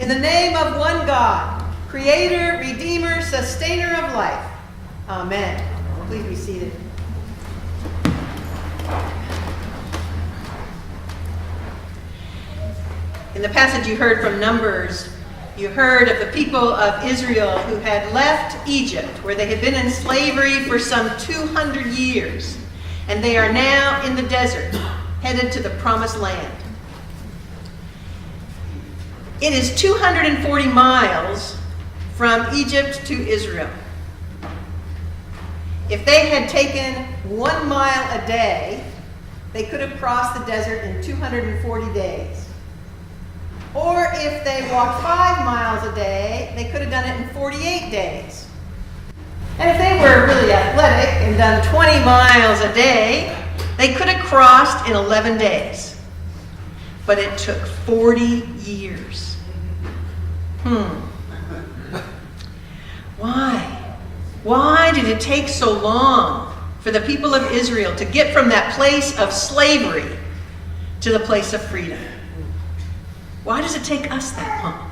In the name of one God, Creator, Redeemer, Sustainer of life. Amen. Please be seated. In the passage you heard from Numbers, you heard of the people of Israel who had left Egypt, where they had been in slavery for some 200 years, and they are now in the desert, headed to the promised land. It is 240 miles from Egypt to Israel. If they had taken 1 mile a day, they could have crossed the desert in 240 days. Or if they walked 5 miles a day, they could have done it in 48 days. And if they were really athletic and done 20 miles a day, they could have crossed in 11 days. But it took 40 years. Why? Why did it take so long for the people of Israel to get from that place of slavery to the place of freedom? Why does it take us that long?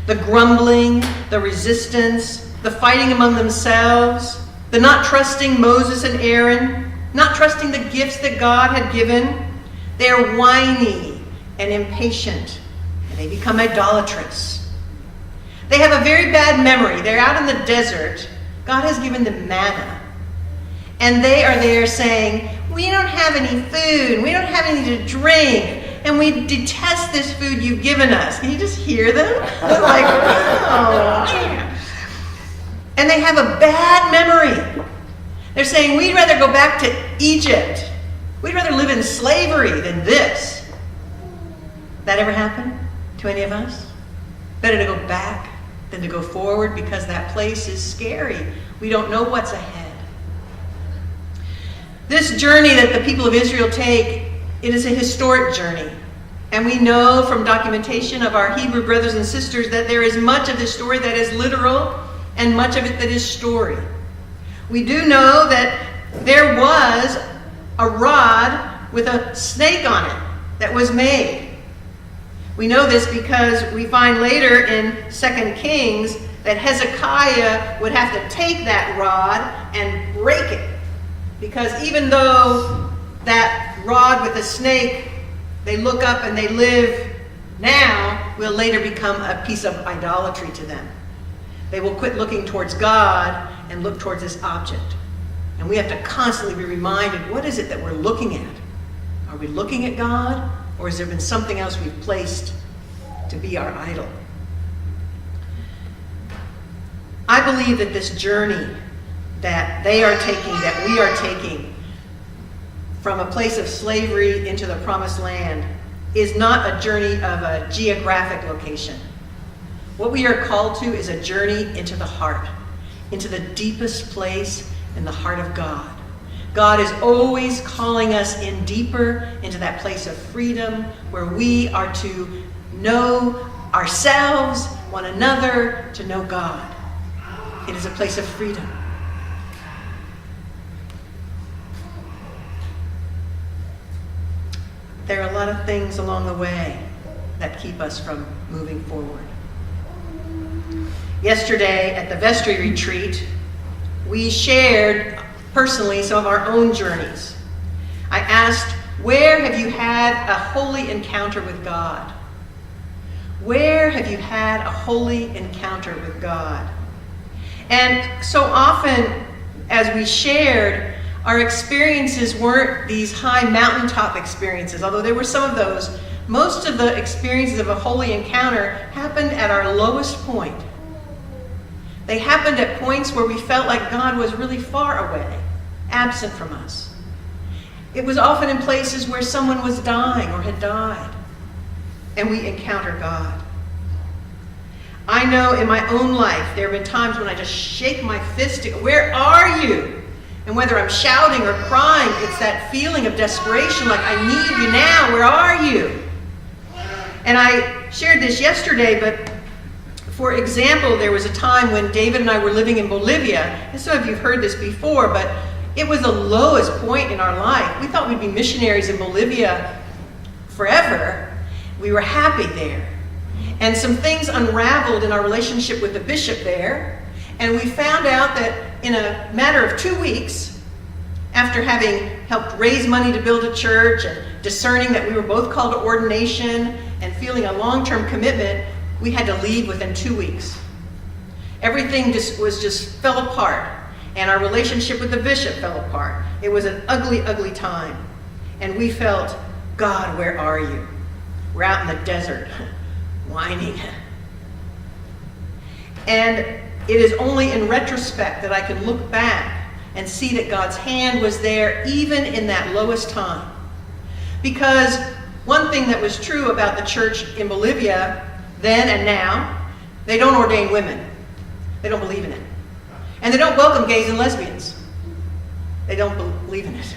The grumbling, the resistance, the fighting among themselves, the not trusting Moses and Aaron, not trusting the gifts that God had given. They are whiny and impatient, and they become idolatrous. They have a very bad memory. They're out in the desert. God has given them manna. And they are there saying, we don't have any food. We don't have anything to drink. And we detest this food you've given us. Can you just hear them? They're like, oh, man. And they have a bad memory. They're saying, we'd rather go back to Egypt. We'd rather live in slavery than this. That ever happen to any of us? Better to go back than to go forward because that place is scary. We don't know what's ahead. This journey that the people of Israel take, it is a historic journey. And we know from documentation of our Hebrew brothers and sisters that there is much of this story that is literal and much of it that is story. We do know that there was a rod with a snake on it that was made. We know this because we find later in 2 Kings that Hezekiah would have to take that rod and break it. Because even though that rod with the snake, they look up and they live now, will later become a piece of idolatry to them. They will quit looking towards God and look towards this object. And we have to constantly be reminded, what is it that we're looking at? Are we looking at God, or has there been something else we've placed to be our idol? I believe that this journey that they are taking, that we are taking, from a place of slavery into the promised land, is not a journey of a geographic location. What we are called to is a journey into the heart, into the deepest place in the heart of God. God is always calling us in deeper into that place of freedom where we are to know ourselves, one another, to know God. It is a place of freedom. There are a lot of things along the way that keep us from moving forward. Yesterday at the vestry retreat, we shared personally some of our own journeys. I asked, where have you had a holy encounter with God? Where have you had a holy encounter with God? And so often, as we shared, our experiences weren't these high mountaintop experiences, although there were some of those. Most of the experiences of a holy encounter happened at our lowest point. They happened at points where we felt like God was really far away, absent from us. It was often in places where someone was dying or had died, and we encounter God. I know in my own life there have been times when I just shake my fist, where are you? And whether I'm shouting or crying, it's that feeling of desperation, like I need you now, where are you? And I shared this yesterday, but for example, there was a time when David and I were living in Bolivia, and some of you have heard this before, but it was the lowest point in our life. We thought we'd be missionaries in Bolivia forever. We were happy there. And some things unraveled in our relationship with the bishop there. And we found out that in a matter of 2 weeks, after having helped raise money to build a church and discerning that we were both called to ordination and feeling a long-term commitment, we had to leave within 2 weeks. Everything just fell apart, and our relationship with the bishop fell apart. It was an ugly, ugly time. And we felt, God, where are you? We're out in the desert, whining. And it is only in retrospect that I can look back and see that God's hand was there even in that lowest time. Because one thing that was true about the church in Bolivia then and now, they don't ordain women. They don't believe in it. And they don't welcome gays and lesbians. They don't believe in it.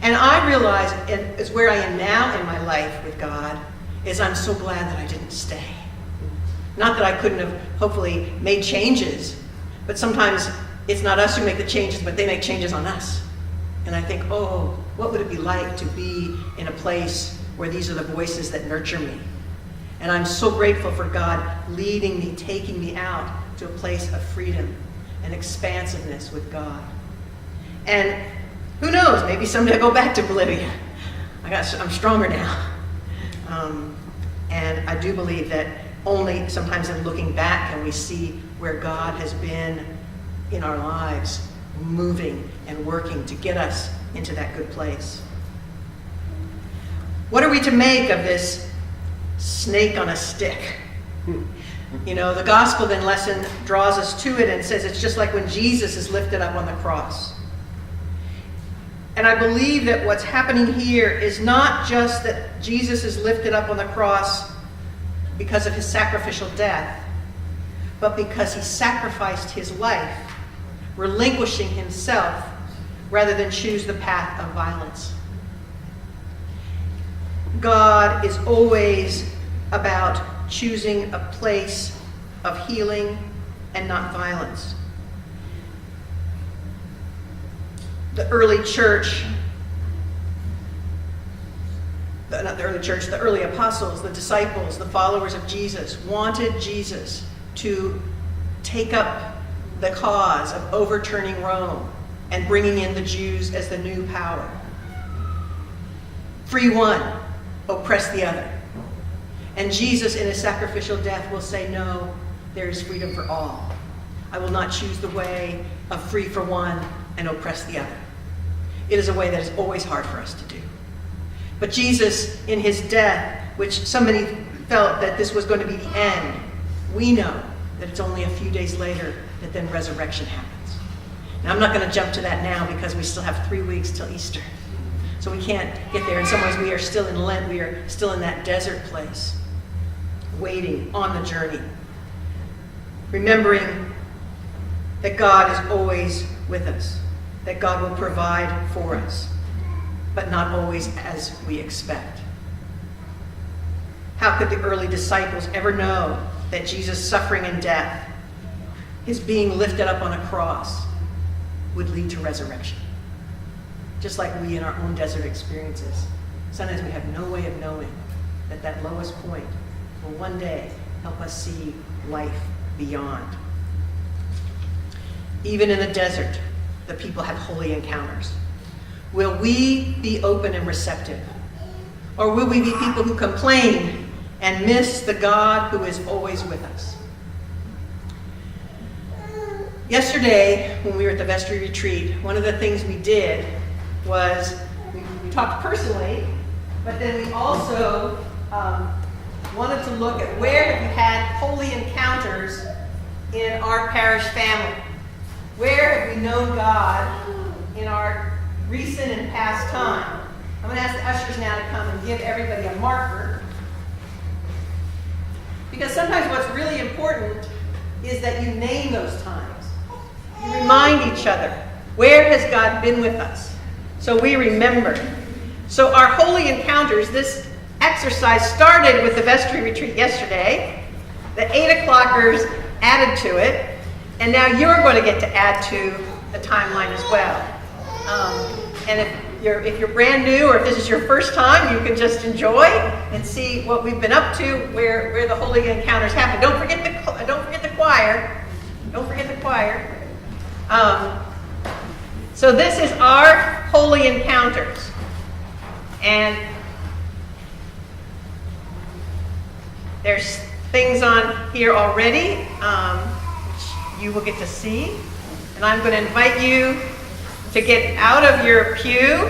And I realize, and it's where I am now in my life with God, is I'm so glad that I didn't stay. Not that I couldn't have hopefully made changes, but sometimes it's not us who make the changes, but they make changes on us. And I think, oh, what would it be like to be in a place where these are the voices that nurture me? And I'm so grateful for God leading me, taking me out to a place of freedom and expansiveness with God. And who knows, maybe someday I'll go back to Bolivia. I'm stronger now. And I do believe that only sometimes in looking back can we see where God has been in our lives, moving and working to get us into that good place. What are we to make of this snake on a stick? You know, the gospel then lesson draws us to it and says it's just like when Jesus is lifted up on the cross. And I believe that what's happening here is not just that Jesus is lifted up on the cross because of his sacrificial death, but because he sacrificed his life, relinquishing himself rather than choose the path of violence. God is always about choosing a place of healing and not violence. The early church, the early apostles, the disciples, the followers of Jesus wanted Jesus to take up the cause of overturning Rome and bringing in the Jews as the new power. Free one, oppress the other. And Jesus in his sacrificial death will say, no, there is freedom for all. I will not choose the way of free for one and oppress the other. It is a way that is always hard for us to do. But Jesus, in his death, which somebody felt that this was going to be the end, we know that it's only a few days later that then resurrection happens. Now, I'm not going to jump to that now because we still have 3 weeks till Easter. So we can't get there. In some ways, we are still in Lent. We are still in that desert place, waiting on the journey, remembering that God is always with us, that God will provide for us, but not always as we expect. How could the early disciples ever know that Jesus' suffering and death, his being lifted up on a cross, would lead to resurrection? Just like we in our own desert experiences. Sometimes we have no way of knowing that that lowest point will one day help us see life beyond. Even in the desert, the people have holy encounters. Will we be open and receptive? Or will we be people who complain and miss the God who is always with us? Yesterday, when we were at the vestry retreat, one of the things we did was we talked personally, but then we also wanted to look at where have we had holy encounters in our parish family. Where have we known God in our recent and past time? I'm going to ask the ushers now to come and give everybody a marker. Because sometimes what's really important is that you name those times. You remind each other, where has God been with us? So we remember. So our holy encounters, this exercise started with the vestry retreat yesterday. The 8 o'clockers added to it. And now you're going to get to add to the timeline as well. And if if you're brand new or if this is your first time, you can just enjoy and see what we've been up to, where the holy encounters happen. Don't forget the choir. Don't forget the choir. So this is our holy encounters, and there's things on here already which you will get to see, and I'm going to invite you to get out of your pew,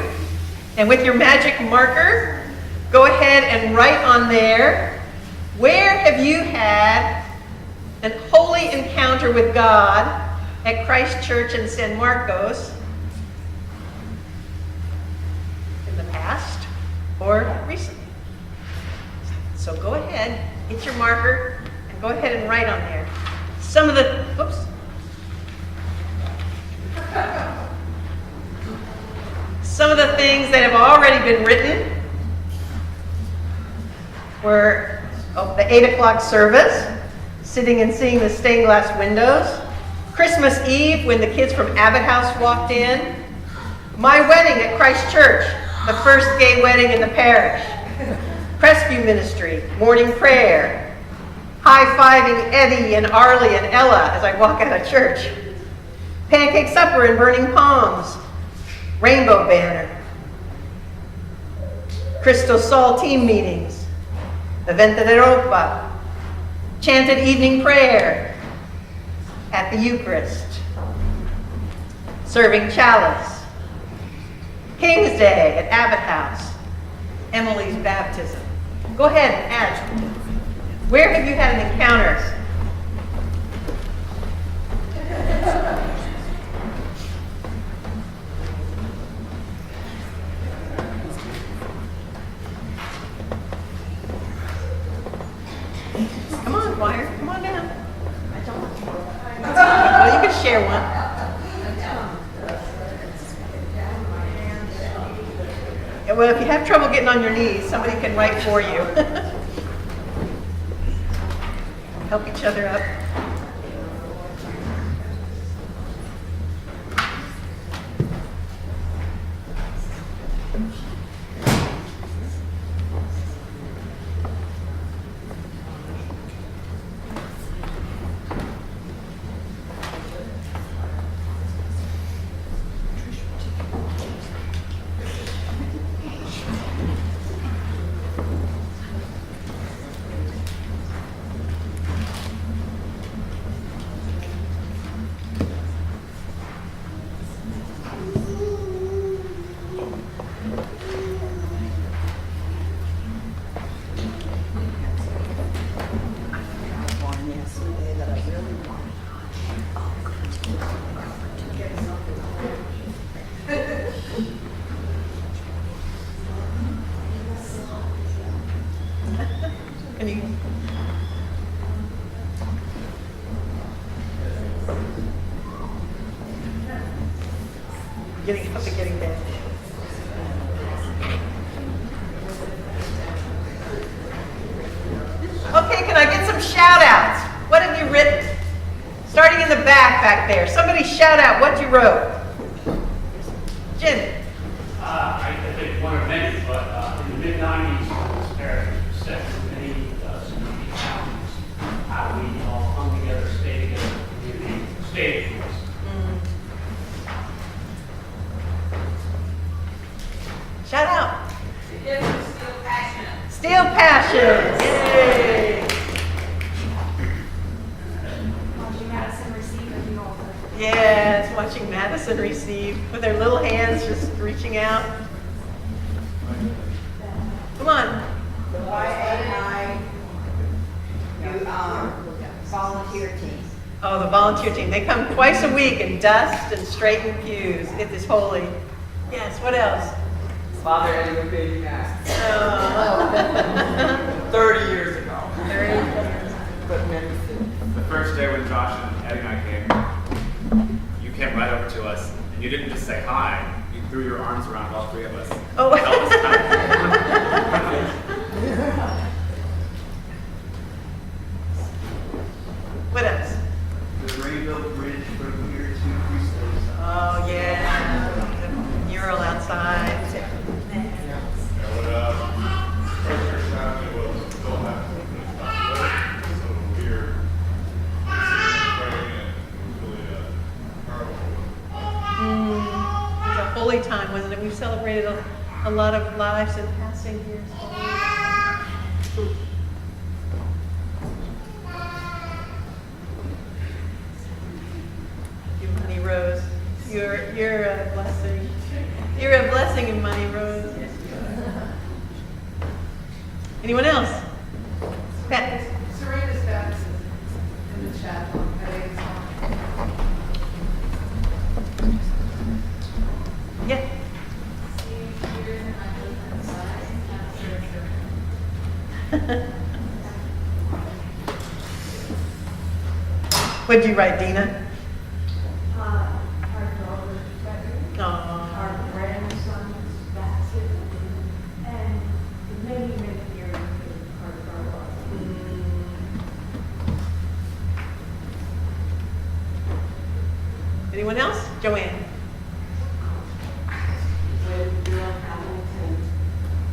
and with your magic marker, go ahead and write on there, where have you had an holy encounter with God at Christ Church in San Marcos in the past or recently? So go ahead, get your marker, and go ahead and write on there. Some of the, some of the things that have already been written were the 8 o'clock service, sitting and seeing the stained glass windows, Christmas Eve when the kids from Abbott House walked in, my wedding at Christ Church, the first gay wedding in the parish, Crestview Ministry, morning prayer, high-fiving Eddie and Arlie and Ella as I walk out of church, pancake supper and burning palms, rainbow banner, Crystal Sol team meetings, Evento de Ropa, chanted evening prayer at the Eucharist, serving chalice, King's Day at Abbott House, Emily's baptism. Go ahead and add. Where have you had an encounter? Come on, choir. Come on down. Well, you can share one. Well, if you have trouble getting on your knees, somebody can write for you. Help each other up. Getting there. Okay, can I get some shout outs? What have you written? Starting in the back there. Somebody shout out what you wrote. Jim. I think one of many, but in the mid-90s, this parish was set with many significant challenges. How we all come together, stay together, community, stay together. Shout out. Still passionate. Still passionate. Yay. Watching Madison receive at the altar. Yes, watching Madison receive with her little hands just reaching out. Come on. The YAI volunteer team. Oh, the volunteer team. They come twice a week and dust and straighten pews. It is holy. Yes, what else? Father Eddie with baby masks. Oh. 30 years ago. 30 years. But many since. The first day when Josh and Eddie and I came, you came right over to us, and you didn't just say hi, you threw your arms around all three of us. Oh. That was What else? The Rainbow Bridge from here to Crystal. Oh, yeah. The mural outside. celebrated a lot of lives and passing here. You, Money Rose, you're a blessing. You're a blessing in Money Rose. Yes, you are. Anyone else? Pat. Serena's baptism in the chapel at 8 o'clock. Yeah. What'd you write, Dina? Our daughter's wedding, Aww. our grandson's baptism, and many, many years of our life. Anyone else? Joanne. When Bill Hamilton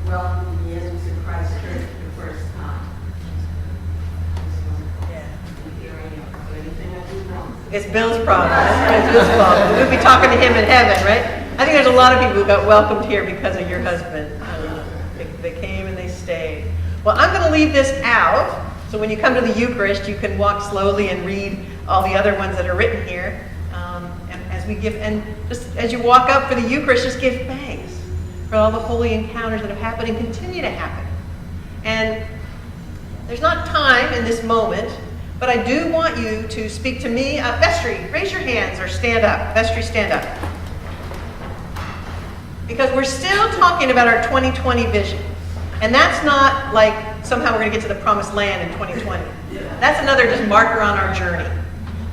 welcomed me into Christ Church the first time. Yeah. And here I am. So anything I do wrong. It's Bill's problem. It's Bill's fault. We'll be talking to him in heaven, right? I think there's a lot of people who got welcomed here because of your husband. They came and they stayed. Well, I'm going to leave this out, so when you come to the Eucharist, you can walk slowly and read all the other ones that are written here. And as we give, and just as you walk up for the Eucharist, just give thanks for all the holy encounters that have happened and continue to happen. And there's not time in this moment, but I do want you to speak to me. Vestry, raise your hands or stand up. Vestry, stand up. Because we're still talking about our 2020 vision. And that's not like somehow we're going to get to the promised land in 2020. That's another just marker on our journey.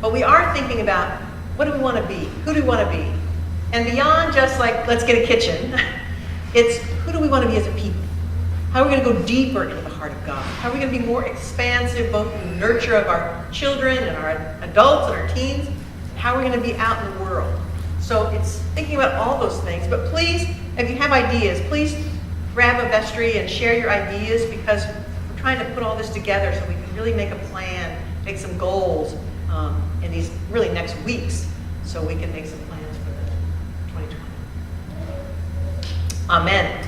But we are thinking about what do we want to be? Who do we want to be? And beyond just like, let's get a kitchen, it's who do we want to be as a people? How are we going to go deeper into the heart of God? How are we going to be more expansive, both in the nurture of our children and our adults and our teens? How are we going to be out in the world? So it's thinking about all those things. But please, if you have ideas, please grab a vestry and share your ideas, because we're trying to put all this together so we can really make a plan, make some goals in these really next weeks, so we can make some plans for the 2020. Amen.